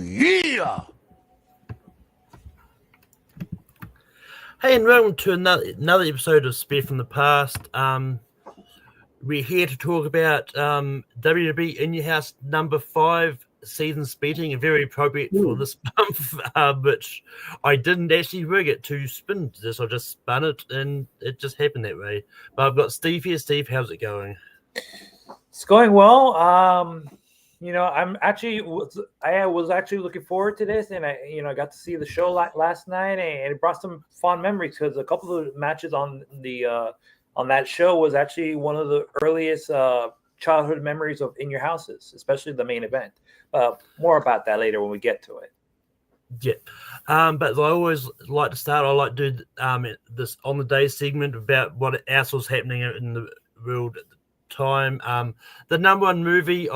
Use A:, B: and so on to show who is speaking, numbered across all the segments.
A: yeah!
B: Hey, and welcome to another episode of Spear from the Past. We're here to talk about WWE In Your House number 5 season speeding, very appropriate for this month, which I didn't actually rig it to spin this. I just spun it and it just happened that way. But I've got Steve here. Steve, how's it going?
C: It's going well. I was actually looking forward to this, and I got to see the show last night, and it brought some fond memories because a couple of matches on that show was actually one of the earliest childhood memories of In Your Houses, especially the main event. More about that later when we get to it.
B: Yeah, but I always like to start. I like to do this on the day segment about what else was happening in the world at the time. The number one movie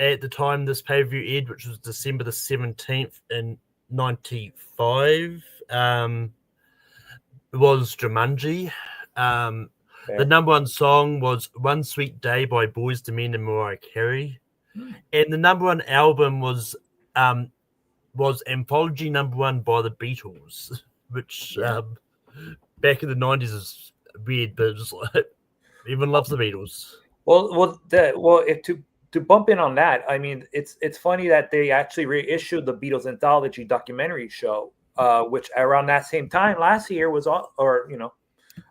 B: at the time this pay-per-view aired, which was December the 17th in 95, was Jumanji. The number one song was One Sweet Day by Boyz II Men and Mariah Carey. And the number one album was Anthology number 1 by the Beatles, which back in the 90s is weird, but it's like everyone loves the Beatles.
C: To bump in on that, I mean, it's funny that they actually reissued the Beatles anthology documentary show, which around that same time last year was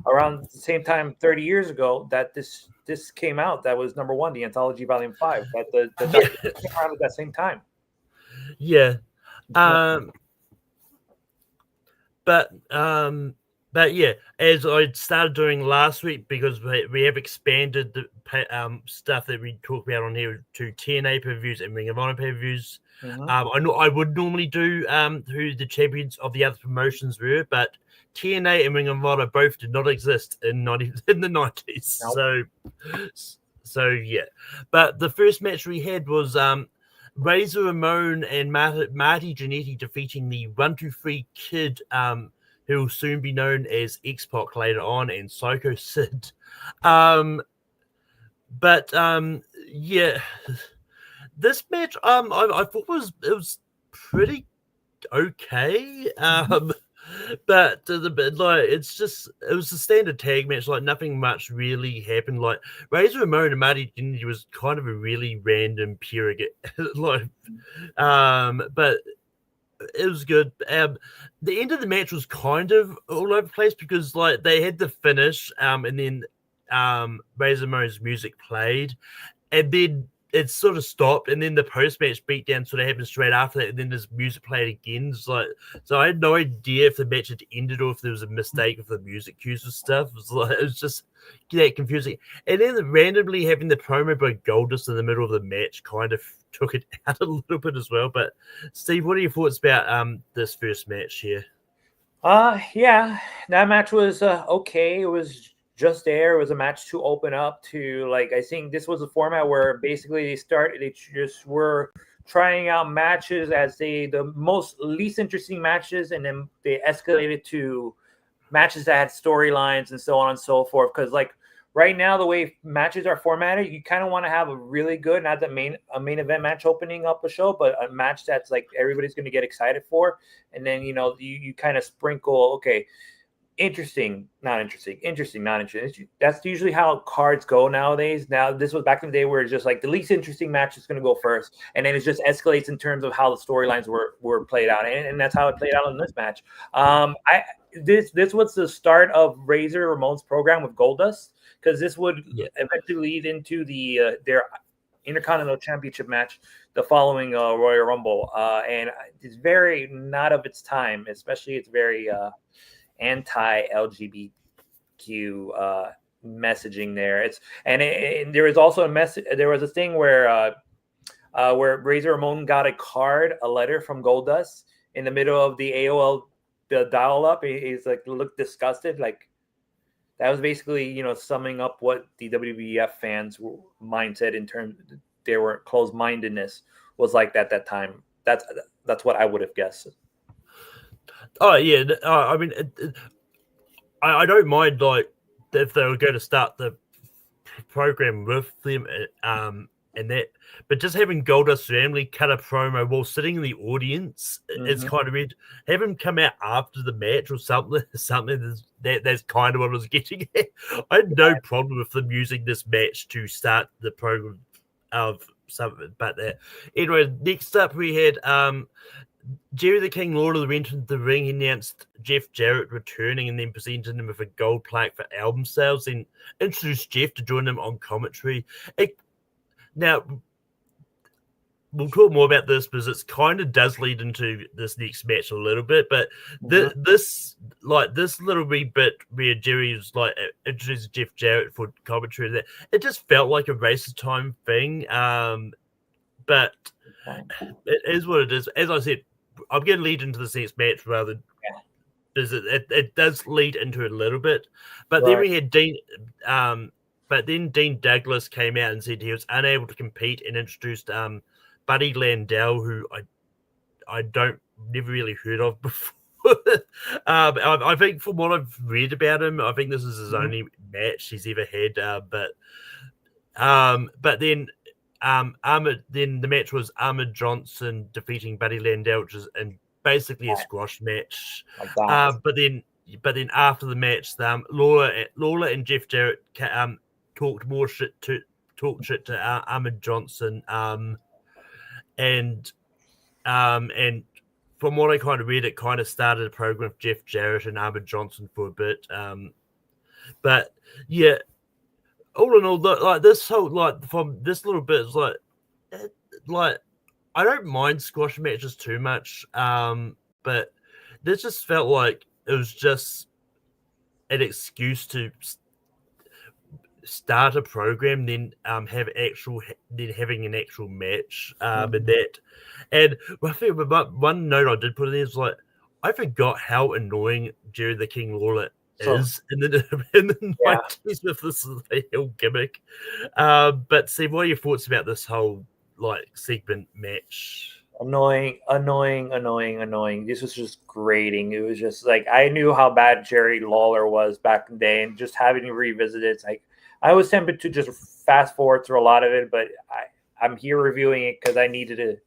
C: around the same time 30 years ago that this came out. That was number 1, the anthology volume 5. That the came around at that same time.
B: Yeah. But yeah, as I started doing last week, because we have expanded the stuff that we talk about on here to TNA pay-per-views and Ring of Honor pay-per-views. I would normally do who the champions of the other promotions were, but TNA and Ring of Honor both did not exist in the 90s. Nope. So yeah. But the first match we had was Razor Ramon and Marty Jannetty defeating the 1-2-3 Kid, who will soon be known as X-Pac later on, and Psycho Sid. Yeah, this match I thought it was pretty okay. But it was a standard tag match. Like nothing much really happened. Like Razor Ramon and Marty Jannetty was kind of a really random pure but it was good. The end of the match was kind of all over the place because like they had the finish, and then Razor Ramon's music played, and then it sort of stopped, and then the post-match beatdown sort of happened straight after that, and then this music played again. So I had no idea if the match had ended or if there was a mistake of the music cues and stuff. It was just that confusing. And then randomly having the promo by Goldust in the middle of the match kind of took it out a little bit as well. But Steve, what are your thoughts about this first match here?
C: Yeah, that match was okay. It was just there. It was a match to open up to, like, I think this was a format where basically they just were trying out matches as the most least interesting matches, and then they escalated to matches that had storylines and so on and so forth. Because like right now, the way matches are formatted, you kind of want to have a really good, not a main event match opening up a show, but a match that's like everybody's going to get excited for, and then you kind of sprinkle, okay, interesting, not interesting, interesting, not interesting. That's usually how cards go nowadays. Now, this was back in the day where it's just like the least interesting match is going to go first, and then it just escalates in terms of how the storylines were played out, and that's how it played out in this match. This was the start of Razor Ramon's program with Goldust, because this would eventually lead into their Intercontinental Championship match the following Royal Rumble, and it's very not of its time, especially it's very anti-LGBTQ messaging there. There was also a message. There was a thing where Razor Ramon got a letter from Goldust in the middle of the AOL dial-up. He's like looked disgusted. Like that was basically summing up what the WWF fans' mindset in terms they were closed-mindedness was like at that time. That's what I would have guessed.
B: Oh yeah, I mean, I don't mind like if they were going to start the program with them but just having Goldust's family cut a promo while sitting in the audience is kind of weird. Have him come out after the match or something that's kind of what I was getting at. I had no problem with them using this match to start the program of something, but that. Anyway, next up we had Jerry the King Lawler entered the ring. He announced Jeff Jarrett returning and then presented him with a gold plaque for album sales, then introduced Jeff to join him on commentary. Now, we'll talk more about this because it kind of does lead into this next match a little bit, but this little wee bit where Jerry was like introduced Jeff Jarrett for commentary, that it just felt like a race of time thing. But it is what it is. As I said, I'm going to lead into this next match rather because it does lead into it a little bit. But then we had Dean. But then Dean Douglas came out and said he was unable to compete and introduced Buddy Landel, who I never really heard of before. I think from what I've read about him, I think this is his only match he's ever had. But then the match was Ahmed Johnson defeating Buddy Landel, which is basically a squash match. But then after the match, Lawler and Jeff Jarrett talked shit to Ahmed Johnson, and from what I kind of read, it kind of started a program with Jeff Jarrett and Ahmed Johnson for a bit. But yeah, all in all, like this whole from this little bit is like I don't mind squash matches too much, but this just felt like it was just an excuse to start a program, then having an actual match, and I think one note I did put in there is like I forgot how annoying Jerry the King Lawler is in the 90s with this whole gimmick. But Steve, what are your thoughts about this whole segment match?
C: Annoying. This was just grating. It was just like I knew how bad Jerry Lawler was back in the day, and just having to revisit it, it's like I was tempted to just fast forward through a lot of it, but I'm here reviewing it because I need to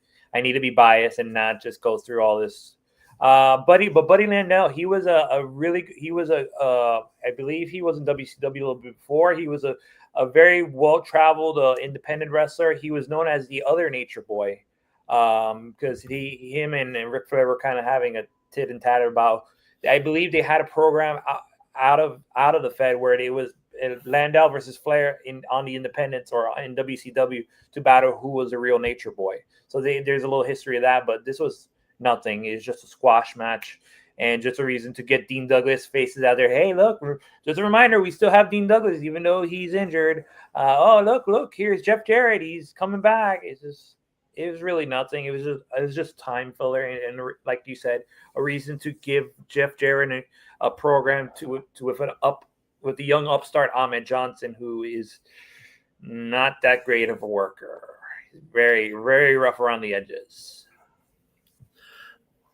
C: be biased and not just go through all this. Buddy Landel, I believe he was in WCW a little bit before. He was a very well-traveled independent wrestler. He was known as the Other Nature Boy because him and Ric Flair were kind of having a tit and tat about. I believe they had a program out of the Fed where it was Landel versus Flair on the independents or in WCW to battle who was the real Nature Boy. So there's a little history of that, but this was nothing. It's just a squash match and just a reason to get Dean Douglas faces out there. Hey, look, just a reminder, we still have Dean Douglas, even though he's injured. Look, here's Jeff Jarrett. He's coming back. It was really nothing. It was just time filler. And like you said, a reason to give Jeff Jarrett a program with the young upstart Ahmed Johnson, who is not that great of a worker. He's very, very rough around the edges.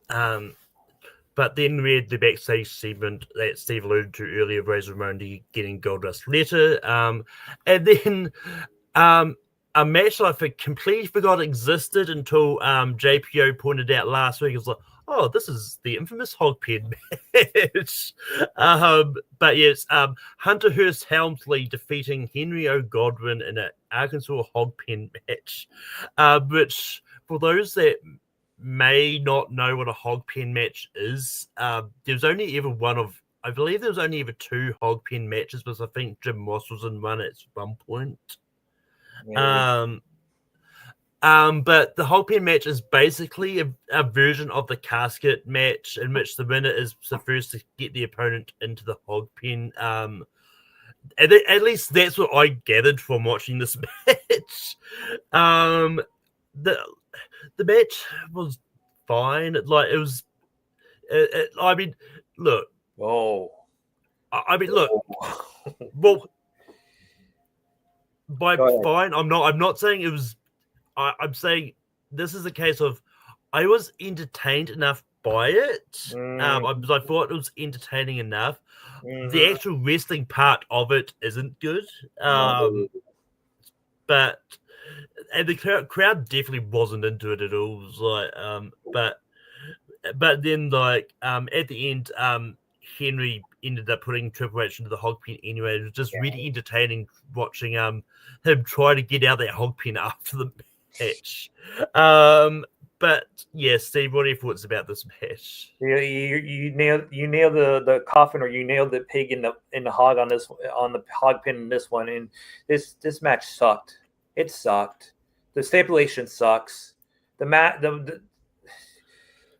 B: But then we had the backstage segment that Steve alluded to earlier, Razor Ramon getting Goldust's letter. And then a match I completely forgot existed until JPO pointed out last week. It was like, oh, this is the infamous Hogpen match. But yes, Hunter Hearst Helmsley defeating Henry O. Godwin in an Arkansas Hogpen match, which for those that may not know what a Hogpen match is, there's only ever I believe there was only ever two Hogpen matches, because I think Jim Moss was in one at one point. Yeah. But the Hogpen match is basically a version of the casket match in which the winner is supposed to get the opponent into the Hogpen. At least that's what I gathered from watching this match. The match was fine. Like it was. I mean, look.
C: Oh.
B: I mean, look. Well, by fine, I'm not saying it was. I'm saying this is a case of I was entertained enough by it. I thought it was entertaining enough. The actual wrestling part of it isn't good. But and the crowd definitely wasn't into it at all. It was like, but then like at the end, Henry ended up putting Triple H into the hog pen anyway. It was just really entertaining watching him try to get out that hog pen after the match. But yeah, Steve, what are your thoughts about this match?
C: You nailed the coffin, or you nailed the pig in the hog on the hog pin in this one. And this match sucked. It sucked. The stipulation sucks.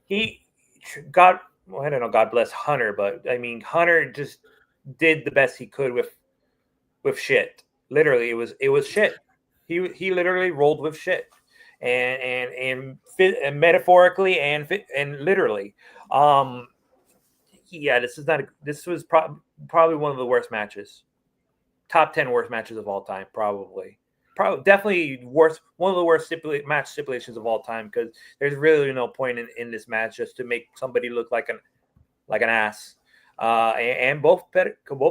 C: He got, well, I don't know, God bless Hunter, but I mean Hunter just did the best he could with shit. Literally, it was shit. He literally rolled with shit, and metaphorically and literally. Yeah, this was probably one of the worst matches. Top 10 worst matches of all time, probably. Definitely worst, one of the worst match stipulations of all time, because there's really no point in this match just to make somebody look like an ass. And both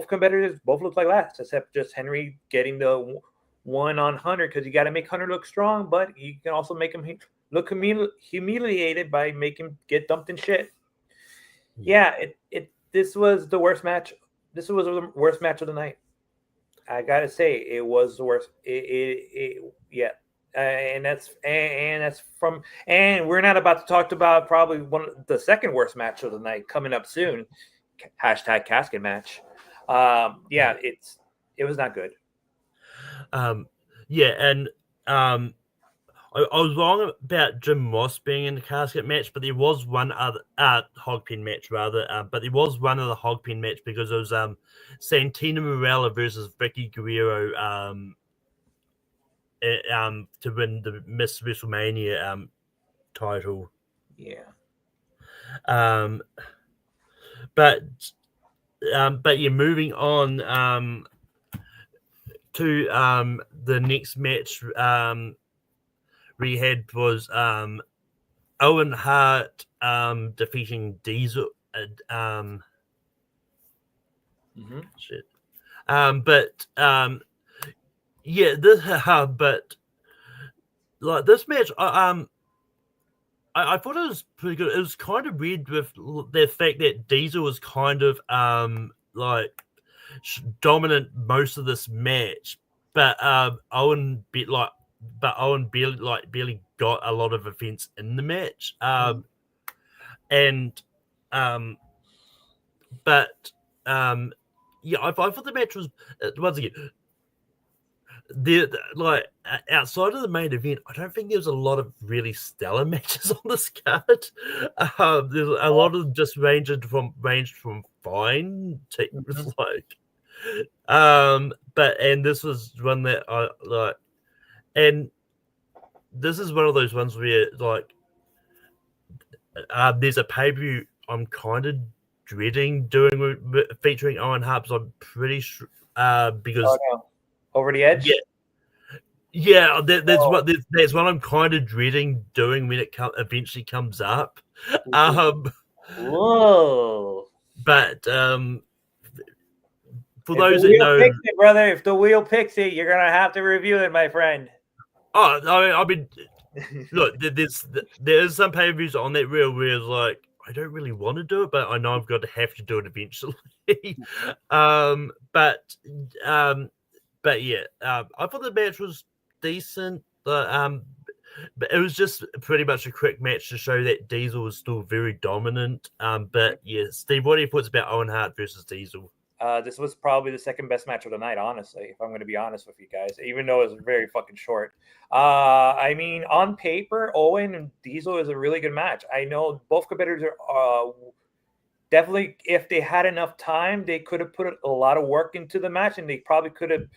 C: competitors both look like ass, except just Henry getting the one on Hunter, because you got to make Hunter look strong, but you can also make him look humiliated by making him get dumped in shit. Yeah, this was the worst match. This was the worst match of the night. I gotta say, it was the worst. Yeah, and that's from. And we're not about to talk about probably the second worst match of the night coming up soon. Hashtag casket match. Yeah, it was not good.
B: Yeah, and I was wrong about Jim Moss being in the casket match, but there was one other hogpen match rather. But there was one other hogpen match because it was Santina Marella versus Vicky Guerrero to win the Miss WrestleMania title.
C: Yeah.
B: But yeah, moving on to the next match we had was Owen Hart defeating Diesel. Shit. But yeah, this but like this match, I thought it was pretty good. It was kind of weird with the fact that Diesel was kind of like dominant most of this match, but Owen barely got a lot of offense in the match. Yeah, I thought the match was once again like outside of the main event. I don't think there was a lot of really stellar matches on this card. There's a lot of them just ranged from fine to like. But this was one that I like, and this is one of those ones where like there's a pay-per-view I'm kind of dreading doing featuring Owen Hart, because I'm pretty sure because
C: Over the Edge.
B: Yeah, that's what I'm kind of dreading doing when it eventually comes up.
C: Whoa!
B: But for
C: if
B: those
C: the
B: that
C: wheel
B: know,
C: picks it, brother, if the wheel picks it, you're gonna have to review it, my friend.
B: Oh, I mean, look, there's some pay-per-views on that reel where it's like I don't really want to do it, but I know I've got to have to do it eventually. But yeah, I thought the match was decent, but it was just pretty much a quick match to show that Diesel was still very dominant. But yeah, Steve, what are your thoughts about Owen Hart versus Diesel?
C: This was probably the second best match of the night, honestly, if I'm going to be honest with you guys, even though it was very fucking short. I mean, on paper, Owen and Diesel is a really good match. I know both competitors are definitely, if they had enough time, they could have put a lot of work into the match, and they probably could have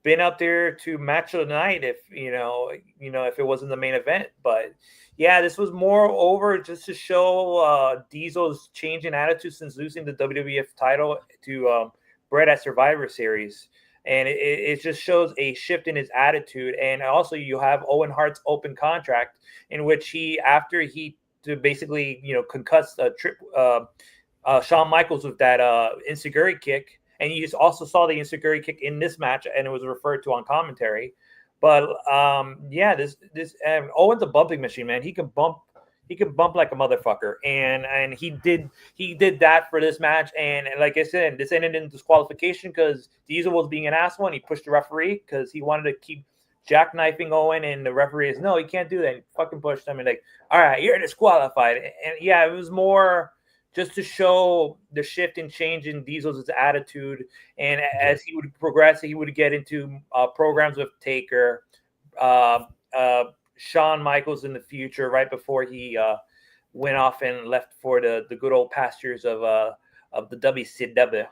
C: been up there to match of the night if if it wasn't the main event. But yeah, this was more over just to show Diesel's change in attitude since losing the WWF title to Bret at Survivor Series, and it just shows a shift in his attitude. And also, you have Owen Hart's open contract, in which he, after he basically concussed Shawn Michaels with that Enziguri kick. And you also saw the Enziguri kick in this match, and it was referred to on commentary. But yeah, this Owen's a bumping machine, man. He can bump like a motherfucker, and he did that for this match. And like I said, this ended in disqualification because Diesel was being an asshole and he pushed the referee because he wanted to keep jackknifing Owen, and the referee is no, he can't do that. He fucking pushed him and like, all right, you're disqualified. And yeah, it was more just to show the shift and change in Diesel's attitude. And as he would progress, he would get into programs with Taker, Shawn Michaels in the future, right before he went off and left for the good old pastures of the WCW.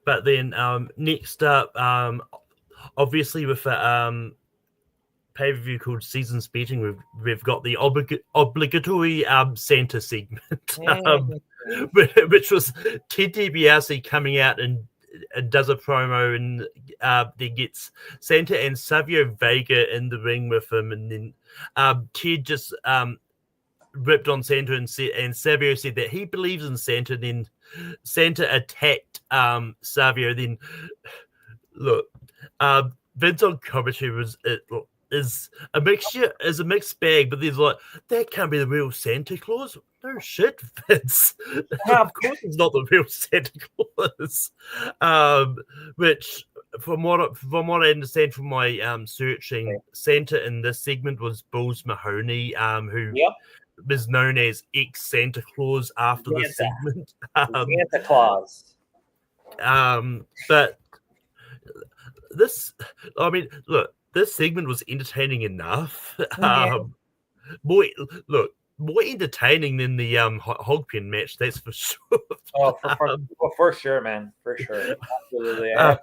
B: But then next up, obviously with a pay-per-view called Seasons Beating, we've got the obligatory Santa segment, which was Ted DiBiase coming out and does a promo, and then gets Santa and Savio Vega in the ring with him, and then Ted just ripped on Santa, and Savio said that he believes in Santa. Then Santa attacked Savio. Then look, Vince on commentary is a mixed bag, but there's like, that can't be the real Santa Claus. No shit, Vince. Of course it's not the real Santa Claus. Which from what I understand from my searching, Santa in this segment was Bulls Mahoney, who was known as ex Santa Claus after the segment.
C: Santa Claus.
B: But this, I mean, look, this segment was entertaining enough. More entertaining than the Hogpen match, that's for sure.
C: Oh, for sure, man, for sure, absolutely. I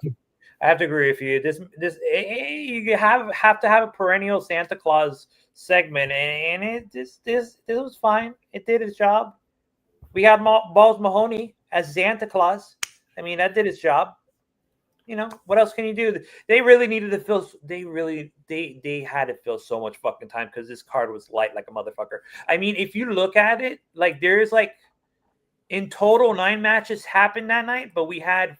C: have to agree with you. This you have to have a perennial Santa Claus segment, and this was fine. It did its job. We had Balls Mahoney as Santa Claus. I mean, that did its job. You know, what else can you do? They really needed to fill. They had to fill so much fucking time because this card was light like a motherfucker. I mean, if you look at it, like there's like in total 9 matches happened that night, but we had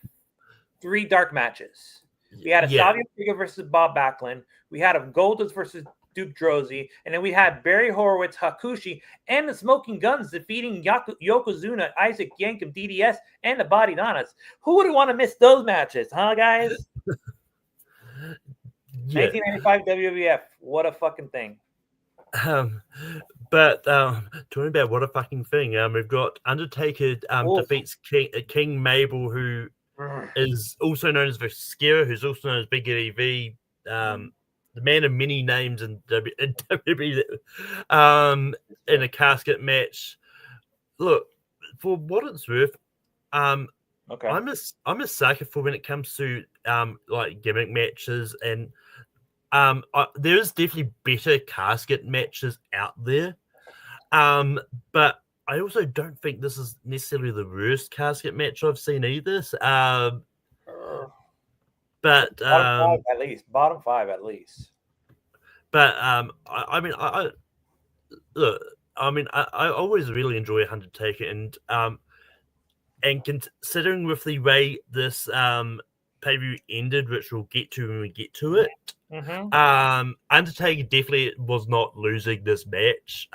C: 3 dark matches. We had a Savio Vega versus Bob Backlund. We had a Goldust versus Duke Droese, and then we had Barry Horowitz, Hakushi, and the Smoking Guns defeating Yokozuna, Isaac Yankem, DDS, and the Body Donuts. Who would want to miss those matches, huh, guys? 1995 WWF. What a fucking thing.
B: But talking about what a fucking thing, we've got Undertaker defeats King Mabel, who is also known as Viscera, who's also known as Big Eddie V, the man of many names in WWE, in a casket match. Look, for what it's worth, I'm a sucker for when it comes to like gimmick matches, and there is definitely better casket matches out there, but I also don't think this is necessarily the worst casket match I've seen either. But
C: bottom five at least.
B: But I always really enjoy Undertaker, and considering with the way this pay-per-view ended, which we'll get to when we get to it, Undertaker definitely was not losing this match,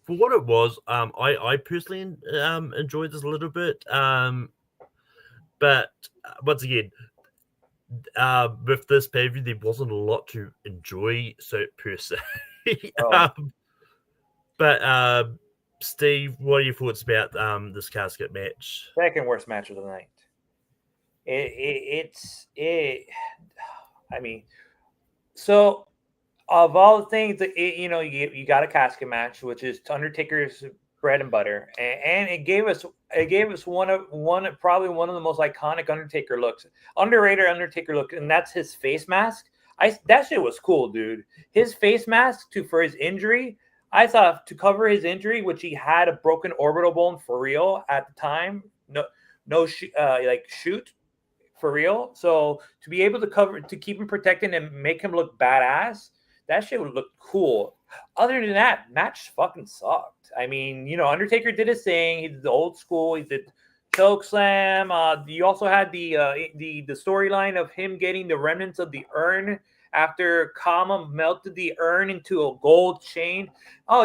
B: for what it was, I personally enjoyed this a little bit, but once again, with this pay-per-view, there wasn't a lot to enjoy per se. But Steve, what are your thoughts about this casket match?
C: Second worst match of the night. I mean, so of all the things that you got a casket match, which is Undertaker's bread and butter, and it gave us probably one of the most iconic Undertaker looks, underrated Undertaker look, and that's his face mask. That shit was cool, dude. His face mask for his injury, I thought, to cover his injury, which he had a broken orbital bone for real at the time. Shoot for real. So to be able to keep him protected and make him look badass, that shit would look cool. Other than that, match fucking sucked. I mean, Undertaker did his thing. He did the old school. He did choke slam. You also had the storyline of him getting the remnants of the urn after Kama melted the urn into a gold chain. Oh,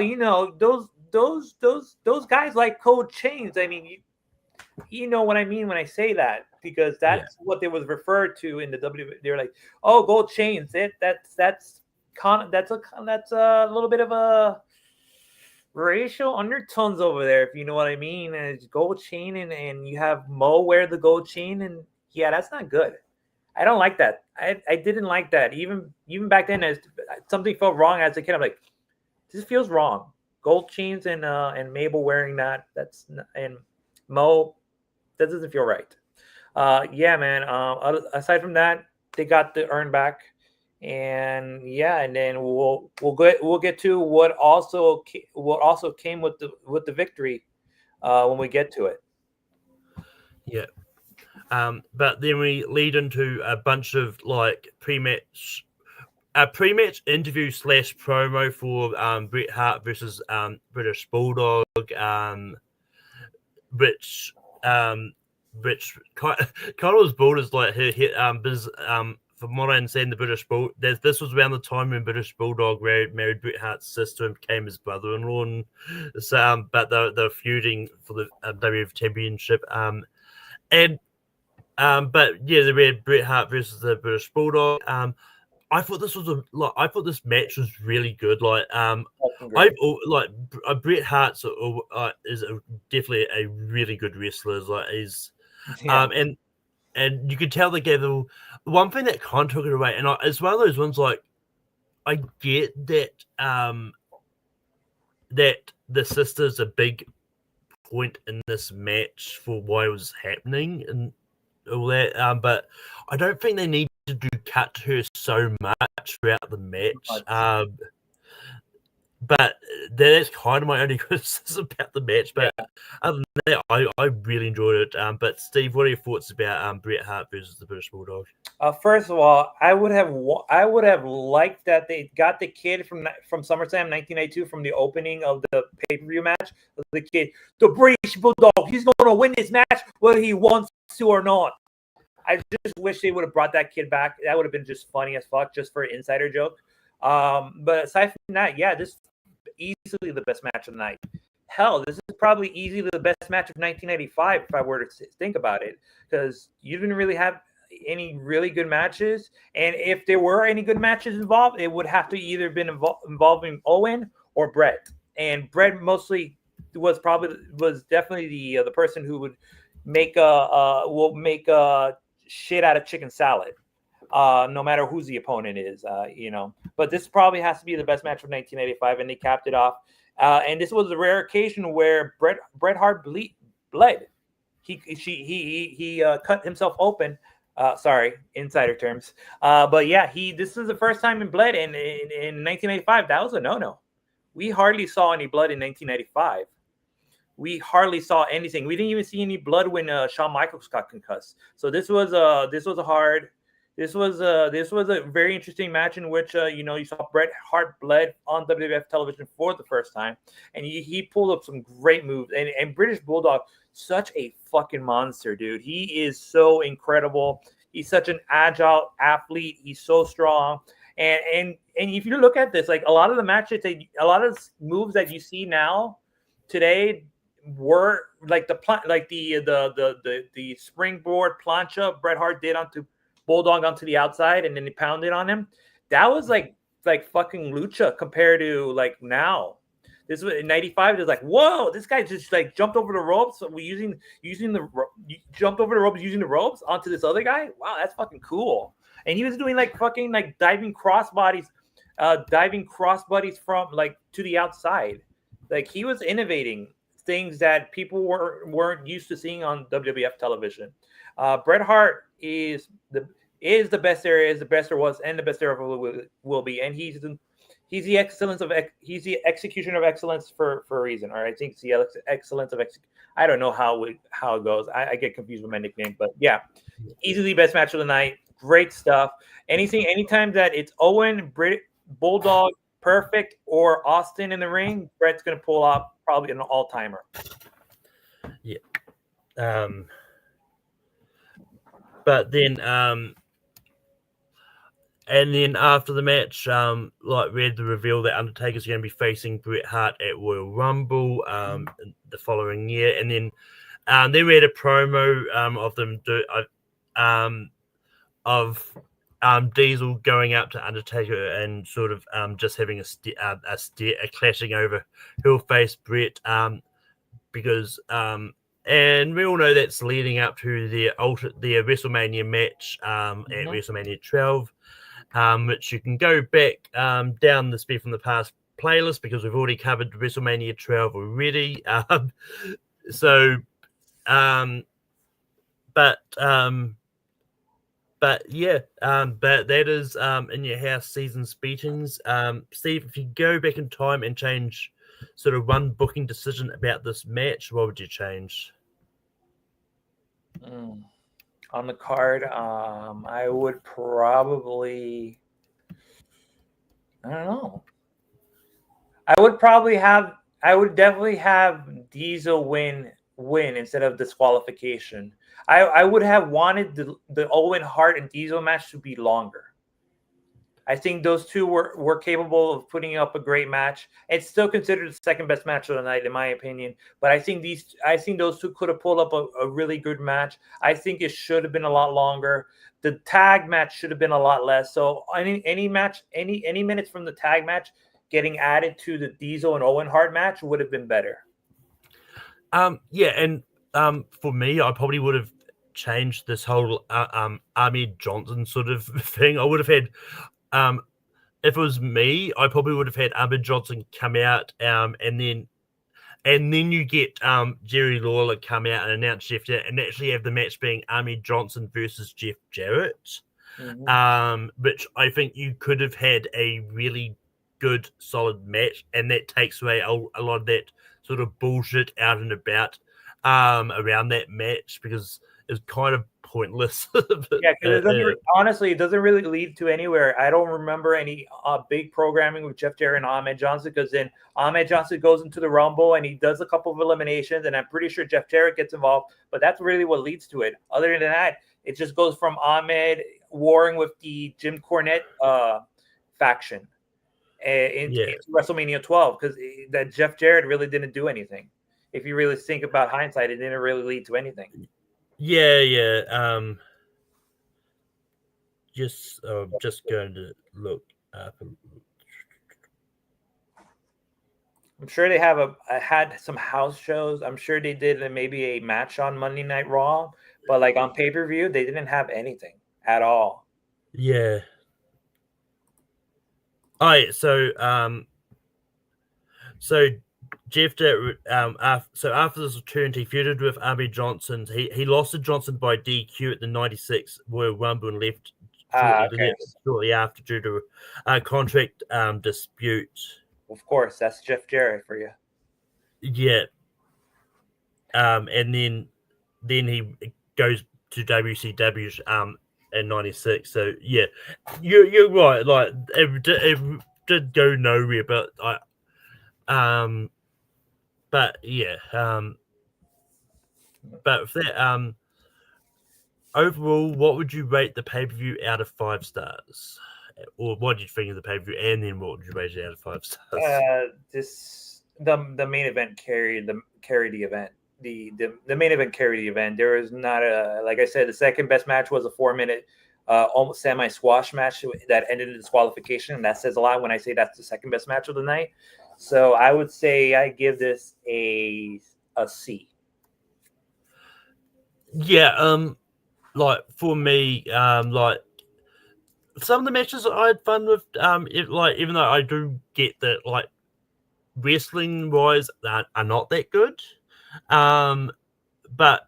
C: those guys like gold chains. I mean, you know what I mean when I say that, because that's what they was referred to in the WWE. They're like, oh, gold chains. That's a little bit of a racial undertones over there, if you know what I mean. And it's gold chain, and you have Mo wear the gold chain, and yeah, that's not good. I don't like that. I didn't like that. Even back then, as something felt wrong as a kid. I'm like, this feels wrong. Gold chains and Mabel wearing that. And Mo, that doesn't feel right. Yeah, man. Aside from that, they got the urn back, and then we'll get to what also came with the victory when we get to it.
B: Yeah. But then we lead into a bunch of like pre-match interview / promo for Bret Hart versus British Bulldog, which Carlos Bulldog's like from what I understand, the British Bull. This was around the time when British Bulldog married Bret Hart's sister and became his brother-in-law, and so but they're feuding for the WWF Championship, but yeah, they had Bret Hart versus the British Bulldog. I thought this match was really good. Like, Bret Hart is definitely a really good wrestler. Like, he's and you could tell they gave the one thing that kind of took it away. And it's one of those ones like I get that that the sister's a big point in this match for why it was happening and all that, but I don't think they need to cut her so much throughout the match. But that's kind of my only criticism about the match. But other than that, I really enjoyed it. But Steve, what are your thoughts about Bret Hart versus the British Bulldog?
C: First of all, I would have liked that they got the kid from SummerSlam 1992 from the opening of the pay-per-view match. The kid, the British Bulldog, he's going to win this match whether he wants to or not. I just wish they would have brought that kid back. That would have been just funny as fuck, just for an insider joke. But aside from that, this is easily the best match of the night. Hell, this is probably easily the best match of 1995 if I were to think about it, because you didn't really have any really good matches, and if there were any good matches involved, it would have to either been involving Owen or Bret, and Bret mostly was definitely the person who would make shit out of chicken salad, no matter who the opponent is, But this probably has to be the best match of 1985, and they capped it off. And this was a rare occasion where Bret Hart bled. He cut himself open. Sorry, insider terms. But yeah, this is the first time in bled in 1985. That was a no-no. We hardly saw any blood in 1985. We hardly saw anything. We didn't even see any blood when Shawn Michaels got concussed. So this was a very interesting match in which you saw Bret Hart bled on WWF television for the first time, and he pulled up some great moves. And British Bulldog, such a fucking monster, dude. He is so incredible. He's such an agile athlete. He's so strong. And if you look at this, like a lot of the matches, a lot of moves that you see now today were like the springboard plancha Bret Hart did onto Bulldog onto the outside, and then he pounded on him. That was like fucking lucha compared to like now. This was in 95. It was like, whoa, this guy just like jumped over the ropes. So we jumped over the ropes using the ropes onto this other guy. Wow, that's fucking cool. And he was doing like fucking like diving crossbodies from like to the outside. Like he was innovating things that people weren't used to seeing on WWF television. Bret Hart is the best there is, the best there was, and the best there ever will be. And he's the execution of excellence for a reason. Or I think it's the excellence of I don't know how it goes. I get confused with my nickname, but yeah, easily best match of the night. Great stuff. Anytime that it's Owen, Bulldog, Perfect or Austin in the ring, Brett's going to pull off probably an all-timer.
B: Yeah. But then, and then after the match, like we had the reveal that Undertaker's going to be facing Bret Hart at Royal Rumble the following year, and then we had a promo of them Diesel going up to Undertaker and sort of just having a clashing over who'll face Bret, because and we all know that's leading up to the WrestleMania match at WrestleMania 12, which you can go back down the Speed from the Past playlist because we've already covered WrestleMania 12 already. But yeah, but that is In Your House Season's Beatings. Steve, if you go back in time and change sort of one booking decision about this match, what would you change?
C: On the card, I would probably, I don't know. I would definitely have Diesel win instead of disqualification. I would have wanted the Owen Hart and Diesel match to be longer. I think those two were capable of putting up a great match. It's still considered the second best match of the night, in my opinion. But I think those two could have pulled up a really good match. I think it should have been a lot longer. The tag match should have been a lot less. So any match, any minutes from the tag match getting added to the Diesel and Owen Hart match would have been better.
B: Yeah, and for me, I probably would have changed this whole Ahmed Johnson sort of thing. I would have had. If it was me, I probably would have had Ahmed Johnson come out, and then you get Jerry Lawler come out and announce Jeff Jarrett, and actually have the match being Ahmed Johnson versus Jeff Jarrett, which I think you could have had a really good, solid match, and that takes away a lot of that sort of bullshit out and about around that match, because it's kind of pointless.
C: Yeah, because honestly, it doesn't really lead to anywhere. I don't remember any big programming with Jeff Jarrett and Ahmed Johnson, because then Ahmed Johnson goes into the Rumble and he does a couple of eliminations, and I'm pretty sure Jeff Jarrett gets involved, but that's really what leads to it. Other than that, it just goes from Ahmed warring with the Jim Cornette faction into WrestleMania 12, because that Jeff Jarrett really didn't do anything. If you really think about hindsight, it didn't really lead to anything.
B: Yeah. Just going to look up.
C: I'm sure they had some house shows. I'm sure they did maybe a match on Monday Night Raw, but like on pay-per-view, they didn't have anything at all.
B: Yeah. All right, so Jeff Jarrett, after this return, he feuded with Ahmed Johnson. He lost to Johnson by DQ at the 96 Royal Rumble and left shortly after due to a contract dispute.
C: Of course, that's Jeff Jarrett for you.
B: Yeah. And then he goes to WCW in 96. So yeah, you're right. Like it did go nowhere, but but yeah, but for that, overall, what would you rate the pay-per-view out of 5 stars? Or what did you think of the pay-per-view, and then what would you rate it out of 5 stars?
C: The main event carried the event. The main event carried the event. There was not like I said, the second best match was a 4-minute almost semi-squash match that ended in disqualification, and that says a lot when I say that's the second best match of the night. So I would say I give this a C.
B: Yeah, like for me, like some of the matches I had fun with, even though I do get that, like wrestling wise, are not that good, but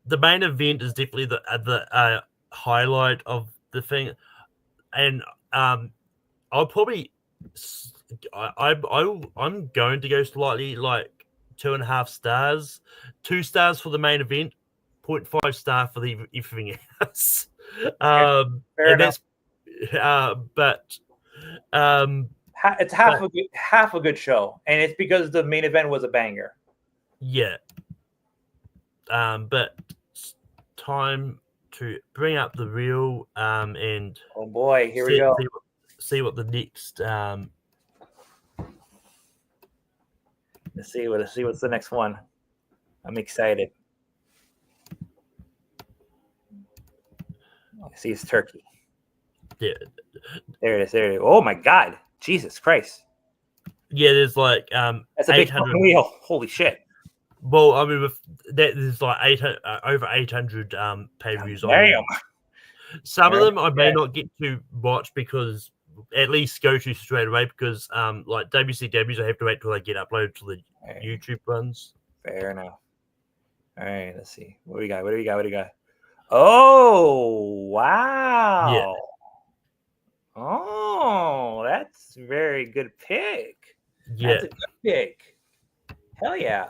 B: the main event is definitely the highlight of the thing, and I'll probably. I'm going to go slightly like 2.5 stars, 2 stars for the main event, 0.5 star for the everything else.
C: Fair enough.
B: But
C: it's half a good show, and it's because the main event was a banger.
B: Yeah. But it's time to bring up the reel and
C: oh boy, here we go.
B: See what the next
C: Let's see what's the next one. I'm excited. I see it's Turkey.
B: Yeah.
C: There it is. Oh my God. Jesus Christ.
B: Yeah, there's like
C: that's a big wheel. Holy shit.
B: Well, I mean, with that, there's like over 800 pay-per-views.
C: Damn.
B: Some of them I may not get to watch because at least go to straight away because like WCWs I have to wait till they get uploaded to the YouTube ones.
C: Fair enough. All right, let's see. What do we got? Oh, wow.
B: Yeah.
C: Oh, that's a very good pick.
B: Yeah.
C: That's a good pick. Hell yeah.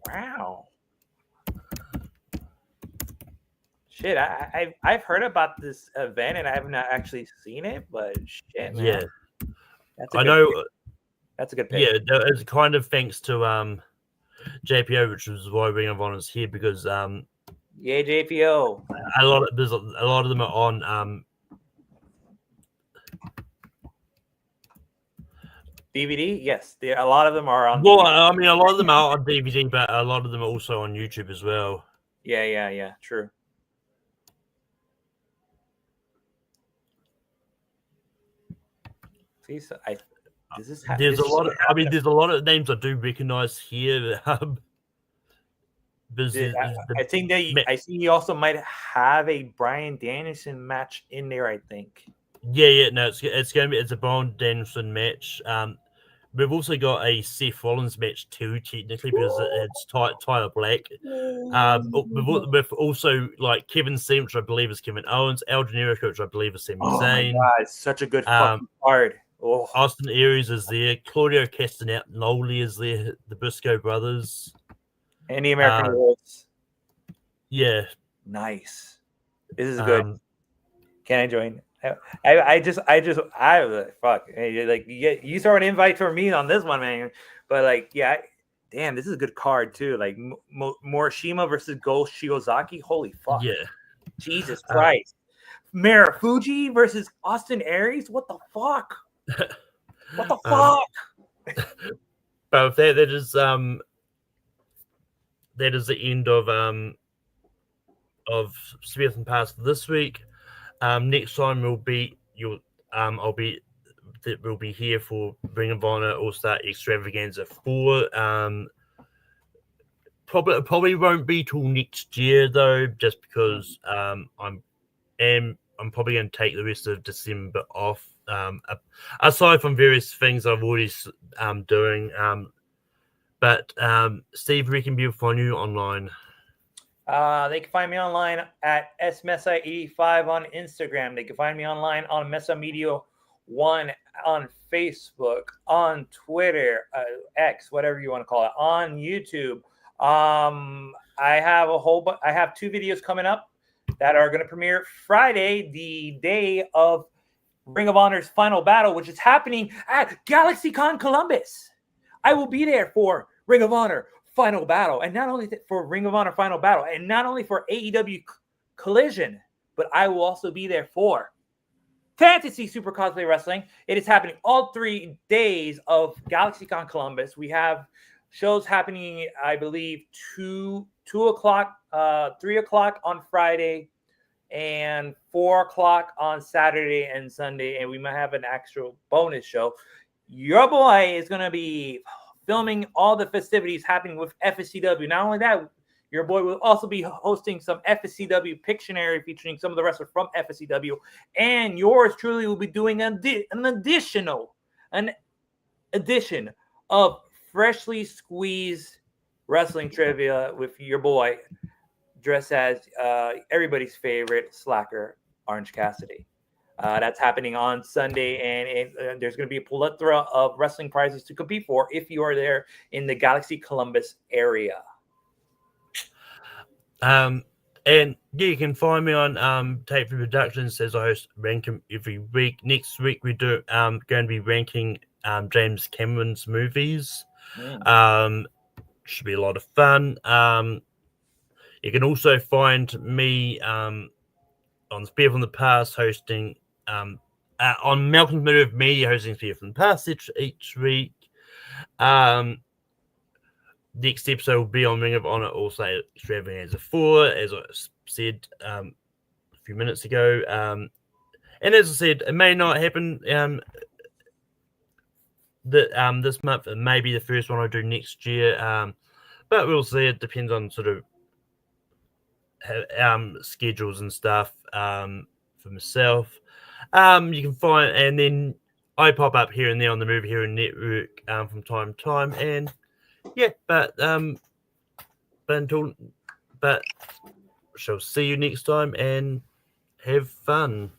C: Wow. Shit, I've heard about this event and I have not actually seen it, but shit, man.
B: Yeah.
C: I know. That's a good pick.
B: Yeah, it's kind of thanks to JPO, which is why Ring of Honor is here because
C: yeah, JPO.
B: A lot of them are on
C: DVD. Yes, a lot of them are on.
B: Well,
C: DVD.
B: I mean, a lot of them are on DVD, but a lot of them are also on YouTube as well.
C: Yeah. True. See, so
B: there's a lot of. I mean, there's a lot of names I do recognize here.
C: I think that I see you also might have a Bryan Danielson match in there. I think.
B: Yeah. No, it's a Bryan Danielson match. We've also got a Seth Rollins match too, technically, because it's Tyler Black. With also like Kevin Steen, which I believe is Kevin Owens, El Generico, which I believe is Sami Zayn.
C: Oh my God, it's such a good fucking card. Oh.
B: Austin Aries is there. Claudio Castagnoli is there. The Briscoe brothers.
C: And the American Wolves.
B: Yeah.
C: Nice. This is good. Can I join? I fuck. Like you throw an invite for me on this one, man. But like, yeah, damn, this is a good card too. Like Morishima versus Go Shiozaki. Holy fuck.
B: Yeah.
C: Jesus Christ. Marufuji versus Austin Aries. What the fuck? What the fuck?
B: But that is the end of Smith and Pass this week. Next time we'll be here for Ring of Honor All-Star Extravaganza 4. Probably won't be till next year though, just because I'm probably going to take the rest of December off. Aside from various things I've already doing. But Steve, where can people find you online?
C: They can find me online at smesai85 on Instagram. They can find me online on Mesa Media 1 on Facebook, on Twitter, X, whatever you want to call it, on YouTube. I have 2 videos coming up that are going to premiere Friday, the day of Ring of Honor's Final Battle, which is happening at GalaxyCon Columbus. I will be there for Ring of Honor Final Battle, and not only for Ring of Honor Final Battle, and not only for AEW Collision, but I will also be there for Fantasy Super Cosplay Wrestling. It is happening all 3 days of GalaxyCon Columbus. We have shows happening, I believe, 2 o'clock, 3 o'clock on Friday, and 4 o'clock on Saturday and Sunday, and we might have an actual bonus show. Your boy is going to be filming all the festivities happening with FSCW. Not only that, your boy will also be hosting some FSCW Pictionary featuring some of the wrestlers from FSCW, and yours truly will be doing an edition of freshly squeezed wrestling trivia with your boy dressed as everybody's favorite slacker, Orange Cassidy. That's happening on Sunday, and there's going to be a plethora of wrestling prizes to compete for if you are there in the Galaxy Columbus area.
B: And yeah, you can find me on Tape Free Productions as I host Rank 'em every week. Next week we do going to be ranking James Cameron's movies. Should be a lot of fun. You can also find me on Spear from the Past hosting on Malcolm's Move Media hosting Spear from the Past each week. Next episode will be on Ring of Honor, also Extravaganza 4, as I said a few minutes ago. And as I said, it may not happen this month. It may be the first one I do next year, but we'll see. It depends on sort of schedules and stuff for myself. You can find, and then I pop up here and there on the Movie Hero Network from time to time, and yeah, but shall see you next time and have fun.